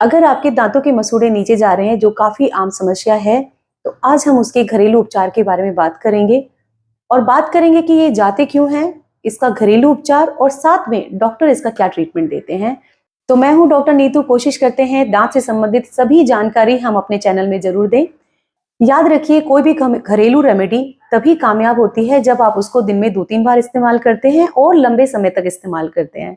अगर आपके दांतों के मसूड़े नीचे जा रहे हैं, जो काफी आम समस्या है, तो आज हम उसके घरेलू उपचार के बारे में बात करेंगे और बात करेंगे कि ये जाते क्यों हैं, इसका घरेलू उपचार और साथ में डॉक्टर इसका क्या ट्रीटमेंट देते हैं। तो मैं हूं डॉक्टर नीतू। कोशिश करते हैं दांत से संबंधित सभी जानकारी हम अपने चैनल में जरूर दें। याद रखिए, कोई भी घरेलू रेमेडी तभी कामयाब होती है जब आप उसको दिन में 2-3 बार इस्तेमाल करते हैं और लंबे समय तक इस्तेमाल करते हैं।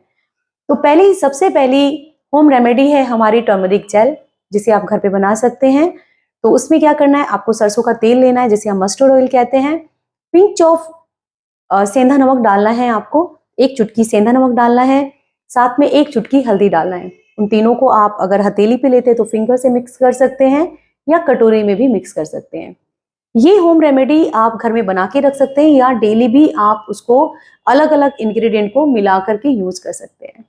तो सबसे पहली होम रेमेडी है हमारी टर्मरिक जेल, जिसे आप घर पे बना सकते हैं। तो उसमें क्या करना है, आपको सरसों का तेल लेना है, जिसे हम मस्टर्ड ऑयल कहते हैं। पिंच ऑफ सेंधा नमक डालना है आपको, 1 चुटकी सेंधा नमक डालना है, साथ में 1 चुटकी हल्दी डालना है। उन तीनों को आप अगर हथेली पे लेते हैं तो फिंगर से मिक्स कर सकते हैं या कटोरी में भी मिक्स कर सकते हैं। ये होम रेमेडी आप घर में बना के रख सकते हैं या डेली भी आप उसको अलग अलग इंग्रेडिएंट को मिला करके यूज कर सकते हैं।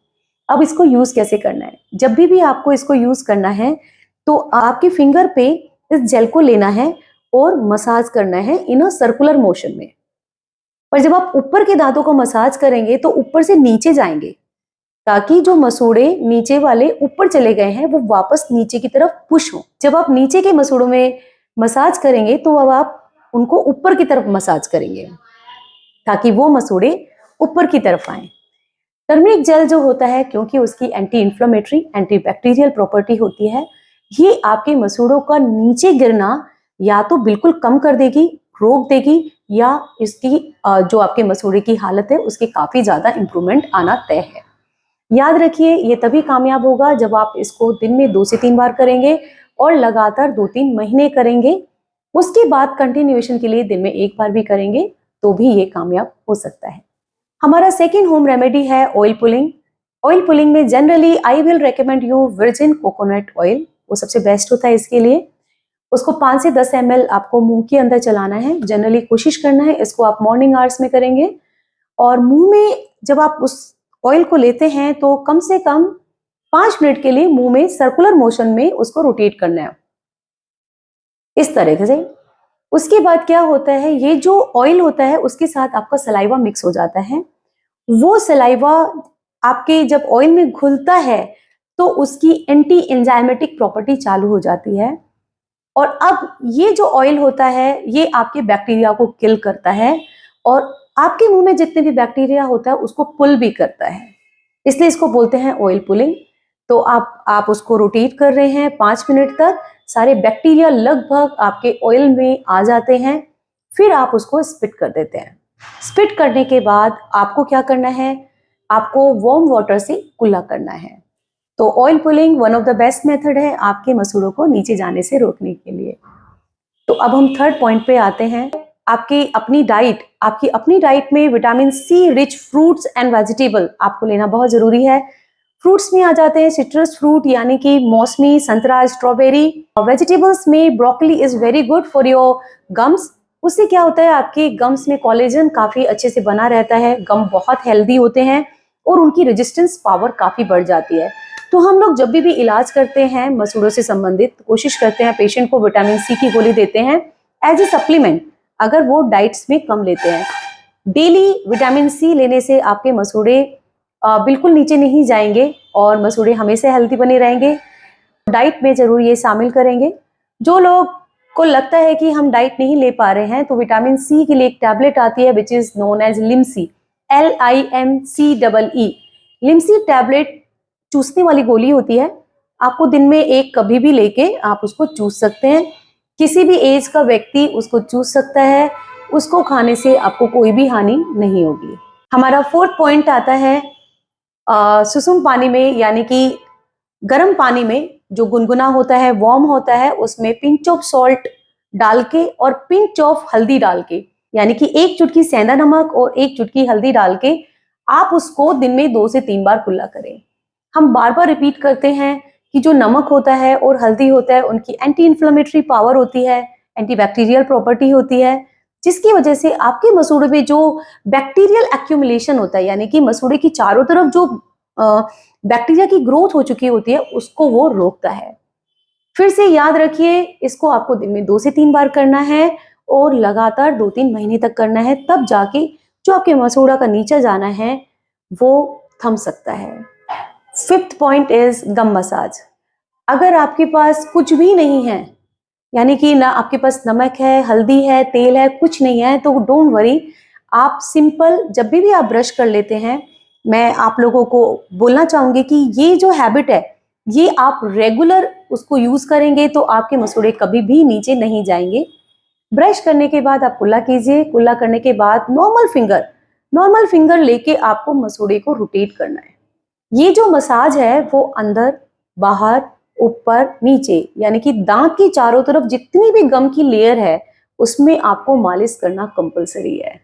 अब इसको यूज कैसे करना है, जब भी आपको इसको यूज करना है तो आपके फिंगर पे इस जेल को लेना है और मसाज करना है इन अ सर्कुलर मोशन में। पर जब आप ऊपर के दांतों को मसाज करेंगे तो ऊपर से नीचे जाएंगे, ताकि जो मसूड़े नीचे वाले ऊपर चले गए हैं वो वापस नीचे की तरफ पुश हो। जब आप नीचे के मसूड़ों में मसाज करेंगे तो अब आप उनको ऊपर की तरफ मसाज करेंगे, ताकि वो मसूड़े ऊपर की तरफ आए। टर्मरिक जेल जो होता है, क्योंकि उसकी anti inflammatory anti bacterial property होती है, ये आपके मसूड़ों का नीचे गिरना या तो बिल्कुल कम कर देगी, रोक देगी, या इसकी जो आपके मसूड़े की हालत है उसके काफी ज्यादा इंप्रूवमेंट आना तय है। याद रखिए, ये तभी कामयाब होगा जब आप इसको दिन में 2 से 3 बार करेंगे और लगातार 2-3 महीने करेंगे। उसके बाद कंटिन्यूएशन के लिए दिन में 1 बार भी करेंगे तो भी ये कामयाब हो सकता है। हमारा सेकेंड होम रेमेडी है ऑयल पुलिंग। ऑयल पुलिंग में generally I will recommend you virgin coconut oil, वो सबसे बेस्ट होता है इसके लिए। उसको 5 से 10 ml आपको मुंह के अंदर चलाना है। जनरली कोशिश करना है इसको आप मॉर्निंग आवर्स में करेंगे, और मुंह में जब आप उस ऑयल को लेते हैं तो कम से कम 5 मिनट के लिए मुंह में सर्कुलर मोशन में उसको रोटेट करना है, इस तरीके से। उसके बाद क्या होता है, ये जो ऑयल होता है उसके साथ आपका सलाइवा मिक्स हो जाता है। वो सलाइवा आपके जब ऑयल में घुलता है तो उसकी एंटी एंजाइमेटिक प्रॉपर्टी चालू हो जाती है, और अब ये जो ऑयल होता है ये आपके बैक्टीरिया को किल करता है और आपके मुंह में जितने भी बैक्टीरिया होता है उसको पुल भी करता है, इसलिए इसको बोलते हैं ऑयल पुलिंग। तो आप उसको रोटेट कर रहे हैं 5 मिनट तक, सारे बैक्टीरिया लगभग आपके ऑयल में आ जाते हैं। फिर आप उसको स्पिट कर देते हैं। स्पिट करने के बाद आपको क्या करना है, आपको वार्म वाटर से कुल्ला करना है। तो oil pulling one of the best method है आपके मसूड़ों को नीचे जाने से रोकने के लिए। तो अब हम थर्ड पॉइंट पे आते हैं, आपकी अपनी डाइट में vitamin C rich fruits and vegetable आपको लेना बहुत जरूरी है। फ्रूट्स में आ जाते हैं सिट्रस फ्रूट, यानी कि मौसमी, संतरा, स्ट्रॉबेरी। वेजिटेबल्स में broccoli is very good for your gums. उससे क्या होता है, आपके गम्स में कोलेजन काफी अच्छे से बना रहता है, गम बहुत हेल्दी होते हैं और उनकी रेजिस्टेंस पावर काफी बढ़ जाती है। तो हम लोग जब भी इलाज करते हैं मसूड़ों से संबंधित, कोशिश करते हैं पेशेंट को विटामिन सी की गोली देते हैं एज ए सप्लीमेंट, अगर वो डाइट्स में कम लेते हैं। डेली विटामिन सी लेने से आपके मसूड़े बिल्कुल नीचे नहीं जाएंगे और मसूड़े हमेशा हेल्दी बने रहेंगे। डाइट में जरूर ये शामिल करेंगे। जो लोग को लगता है कि हम डाइट नहीं ले पा रहे हैं, तो विटामिन सी के लिए एक टैबलेट आती है which is known as Limcee, LIMCEE। Limcee tablet चूसने वाली गोली होती है, आपको दिन में 1 कभी भी लेके आप उसको चूस सकते हैं। किसी भी एज का व्यक्ति उसको चूस सकता है, उसको खाने से आपको कोई भी हानि नहीं होगी। हमारा फोर्थ पॉइंट आता है सुसुम पानी में, यानी कि गर्म पानी में जो गुनगुना होता है, वार्म होता है, उसमें पिंच ऑफ सॉल्ट डाल के और पिंच ऑफ हल्दी डाल के, यानी कि 1 चुटकी सेंधा नमक और 1 चुटकी हल्दी डाल के आप उसको दिन में 2 से 3 बार कुल्ला करें। हम बार बार रिपीट करते हैं कि जो नमक होता है और हल्दी होता है उनकी एंटी इन्फ्लेमेटरी पावर होती है, एंटी बैक्टीरियल प्रॉपर्टी होती है, जिसकी वजह से आपके मसूड़े में जो बैक्टीरियल एक्यूमुलेशन होता है, यानी कि मसूड़े की चारों तरफ जो बैक्टीरिया की ग्रोथ हो चुकी होती है उसको वो रोकता है। फिर से याद रखिए, इसको आपको दिन में 2 से 3 बार करना है और लगातार 2-3 महीने तक करना है, तब जाके जो आपके मसूड़ा का नीचे जाना है वो थम सकता है। Fifth point is gum massage. अगर आपके पास कुछ भी नहीं है, यानी कि ना आपके पास नमक है, हल्दी है, तेल है, कुछ नहीं है, तो डोंट वरी। आप सिंपल जब भी आप ब्रश कर लेते हैं, मैं आप लोगों को बोलना चाहूंगी कि ये जो हैबिट है, ये आप रेगुलर उसको यूज करेंगे तो आपके मसूड़े कभी भी नीचे नहीं जाएंगे। ब्रश करने के बाद आप कुल्ला कीजिए। कुल्ला करने के बाद नॉर्मल फिंगर लेके आपको मसूड़े को रोटेट करना है। ये जो मसाज है वो अंदर, बाहर, ऊपर, नीचे, यानी कि दांत की चारों तरफ जितनी भी गम की लेयर है उसमें आपको मालिश करना कंपलसरी है।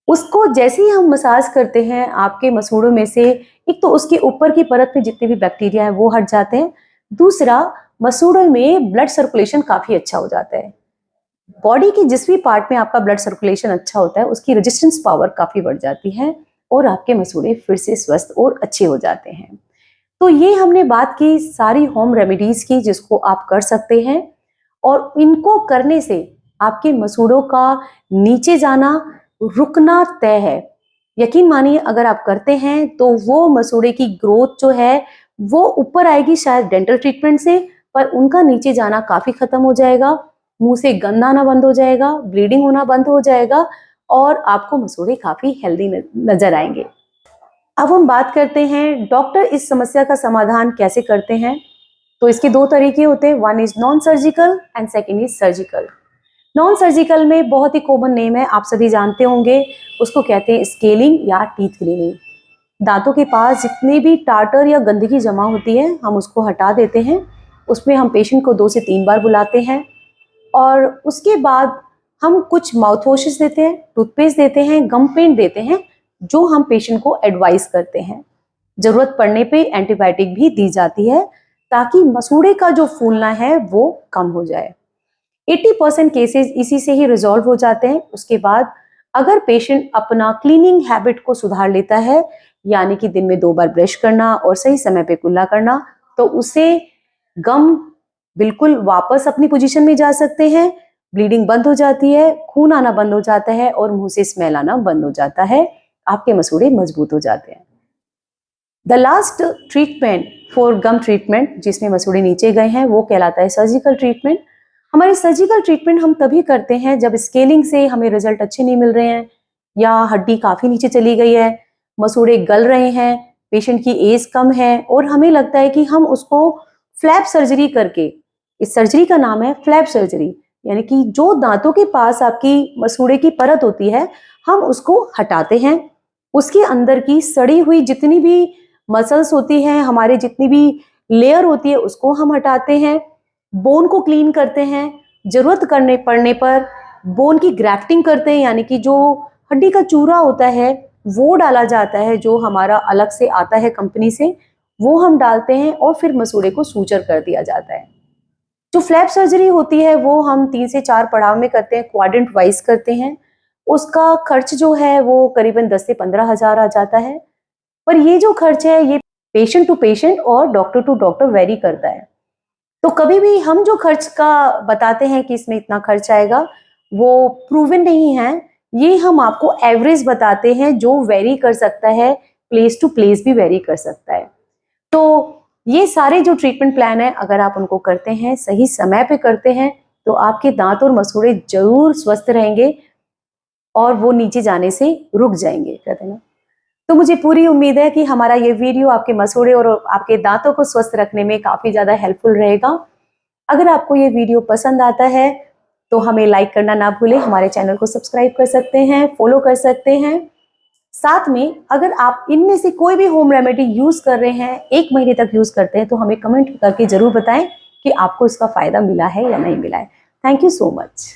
उसको जैसे ही हम मसाज करते हैं, आपके मसूड़ों में से एक तो उसके ऊपर की परत में जितने भी बैक्टीरिया है वो हट जाते हैं। दूसरा, मसूड़ों में ब्लड सर्कुलेशन काफी अच्छा हो जाता है। बॉडी के जिस भी पार्ट में आपका ब्लड सर्कुलेशन अच्छा होता है उसकी रेजिस्टेंस पावर काफी बढ़ जाती है और आपके मसूड़े फिर से स्वस्थ और अच्छे हो जाते हैं। तो ये हमने बात की सारी होम रेमेडीज की जिसको आप कर सकते हैं, और इनको करने से आपके मसूड़ों का नीचे जाना रुकना तय है। यकीन मानिए, अगर आप करते हैं तो वो मसूड़े की ग्रोथ जो है वो ऊपर आएगी शायद डेंटल ट्रीटमेंट से, पर उनका नीचे जाना काफी खत्म हो जाएगा। मुंह से गंद आना बंद हो जाएगा, ब्लीडिंग होना बंद हो जाएगा और आपको मसूड़े काफी हेल्दी नजर आएंगे। अब हम बात करते हैं डॉक्टर इस समस्या का समाधान कैसे करते हैं। तो इसके दो तरीके होते हैं, one is non surgical and second is surgical. Non surgical में बहुत ही कॉमन नेम है, आप सभी जानते होंगे, उसको कहते हैं स्केलिंग या टीथ क्लीनिंग। दांतों के पास जितने भी टाटर या गंदगी जमा होती है हम उसको हटा देते हैं। उसमें हम पेशेंट को 2 से 3 बार बुलाते हैं और उसके बाद हम कुछ माउथ वॉशेस देते हैं, टूथपेस्ट देते हैं, गम पेंट देते हैं, जो हम पेशेंट को एडवाइस करते हैं। जरूरत पड़ने पे एंटीबायोटिक भी दी जाती है ताकि मसूड़े का जो फूलना है वो कम हो जाए। 80% केसेस इसी से ही रिजॉल्व हो जाते हैं। उसके बाद अगर पेशेंट अपना क्लीनिंग हैबिट को सुधार लेता है, यानी कि दिन में 2 बार ब्रश करना और सही समय पे कुल्ला करना, तो उसे गम बिल्कुल वापस अपनी पोजीशन में जा सकते हैं, ब्लीडिंग बंद हो जाती है, खून आना बंद हो जाता है और मुंह से स्मेल आना बंद हो जाता है, आपके मसूड़े मजबूत हो जाते हैं। The last treatment for gum treatment जिसमें मसूड़े नीचे गए हैं वो कहलाता है सर्जिकल ट्रीटमेंट। हमारे सर्जिकल ट्रीटमेंट हम तभी करते हैं जब स्केलिंग से हमें रिजल्ट अच्छे नहीं मिल रहे हैं या हड्डी काफी नीचे चली गई है, मसूड़े गल रहे हैं, पेशेंट की एज कम है और हमें लगता है कि हम उसको फ्लैप सर्जरी करके, इस सर्जरी का नाम है फ्लैप सर्जरी, यानी कि जो दांतों के पास आपकी मसूड़े की परत होती है हम उसको हटाते हैं। उसके अंदर की सड़ी हुई जितनी भी मसल्स होती हैं, हमारे जितनी भी लेयर होती है उसको हम हटाते हैं, बोन को क्लीन करते हैं, जरूरत करने पड़ने पर बोन की ग्राफ्टिंग करते हैं, यानी कि जो हड्डी का चूरा होता है वो डाला जाता है, जो हमारा अलग से आता है कंपनी से, वो हम डालते हैं और फिर मसूड़े को सूचर कर दिया जाता है। जो फ्लैप सर्जरी होती है वो हम 3 से 4 पड़ाव में करते हैं, क्वाड्रेंट वाइज करते हैं। उसका खर्च जो है वो करीबन 10 से 15 हजार आ जाता है। पर ये जो खर्च है ये पेशेंट टू पेशेंट और डॉक्टर टू डॉक्टर वेरी करता है। तो कभी भी हम जो खर्च का बताते हैं कि इसमें इतना खर्च आएगा वो प्रूवन नहीं है, ये हम आपको एवरेज बताते हैं जो वेरी कर सकता है, प्लेस टू प्लेस भी वेरी कर सकता है। तो ये सारे जो ट्रीटमेंट प्लान है अगर आप उनको करते हैं, सही समय पे करते हैं, तो आपके दांत और मसूड़े जरूर स्वस्थ रहेंगे और वो नीचे जाने से रुक जाएंगे, कहते हैं ना। तो मुझे पूरी उम्मीद है कि हमारा ये वीडियो आपके मसूड़े और आपके दांतों को स्वस्थ रखने में काफी ज्यादा हेल्पफुल रहेगा। अगर आपको ये वीडियो पसंद आता है तो हमें लाइक करना ना भूलें, हमारे चैनल को सब्सक्राइब कर सकते हैं, फॉलो कर सकते हैं। साथ में अगर आप इनमें से कोई भी होम रेमेडी यूज कर रहे हैं, 1 महीने तक यूज करते हैं, तो हमें कमेंट करके जरूर बताएं कि आपको इसका फायदा मिला है या नहीं मिला है। Thank you so much.